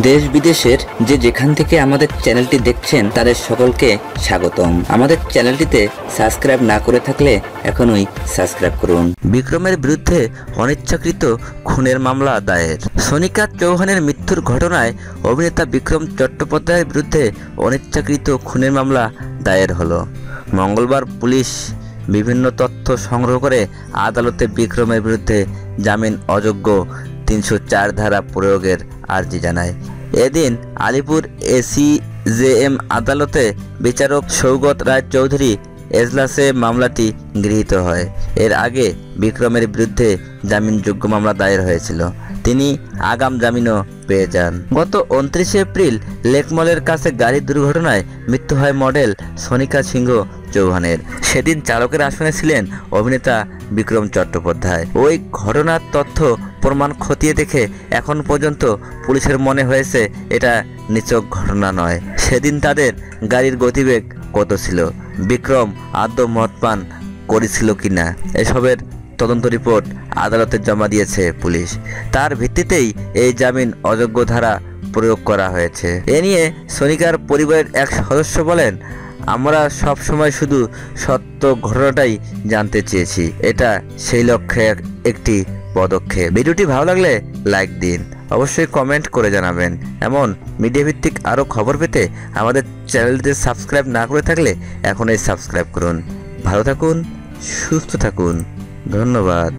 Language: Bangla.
দেশ বিদেশের যেখান থেকে আমাদের চ্যানেলটি দেখছেন তাদের সকলকে স্বাগতম। আমাদের চ্যানেলটিতে সাবস্ক্রাইব না করে থাকলে এখনই সাবস্ক্রাইব করুন। বিক্রমের বিরুদ্ধে অনিচ্ছাকৃত খুনের মামলা দায়ের। সোনিকা চৌহানের মৃত্যুর ঘটনায় অভিনেতা বিক্রম চট্টোপাধ্যায়ের বিরুদ্ধে অনিচ্ছাকৃত খুনের মামলা দায়ের হলো। মঙ্গলবার পুলিশ বিভিন্ন তথ্য সংগ্রহ করে আদালতে বিক্রমের বিরুদ্ধে জামিন অযোগ্য ৩০৪ ধারা প্রয়োগের আর্জি জানায়। এদিন আলিপুর এসিজেএম আদালতে বিচারক সৌগত রায় চৌধুরী এজলাসে মামলাটি গৃহীত হয়। এর আগে বিক্রমের বিরুদ্ধে জামিনযোগ্য মামলা দায়ের হয়েছিল। তিনি আগাম জামিনও পেয়ে যান। গত ২৯ এপ্রিল লেকমলের কাছে গাড়ি দুর্ঘটনায় মৃত্যু হয় মডেল সোনিকা সিংহ চৌহানের। সেদিন চালকের আসনে ছিলেন অভিনেতা বিক্রম চট্টোপাধ্যায়। ওই ঘটনার তথ্য প্রমাণ খতিয়ে দেখে এখন পর্যন্ত পুলিশের মনে হয়েছে এটা নিছক ঘটনা নয়। সেদিন তাদের গাড়ির গতিবেগ কত ছিল, বিক্রম আদৌ মদ পান করেছিল কিনা, এসবের তদন্ত রিপোর্ট আদালতে জমা দিয়েছে পুলিশ। তার ভিত্তিতেই এই জামিন অযোগ্য ধারা প্রয়োগ করা হয়েছে। এ নিয়ে সোনিকার পরিবারের এক সদস্য বলেন, আমরা সব সময় শুধু সত্য ঘটনাটাই জানতে চেয়েছি। এটা সেই লক্ষ্যে একটি পদক্ষেপ। ভিডিওটি ভালো লাগলে লাইক দিন, অবশ্যই কমেন্ট করে জানাবেন। এমন মিডিয়া ভিত্তিক আরও খবর পেতে আমাদের চ্যানেলটিতে সাবস্ক্রাইব না করে থাকলে এখনই সাবস্ক্রাইব করুন। ভালো থাকুন, সুস্থ থাকুন, ধন্যবাদ।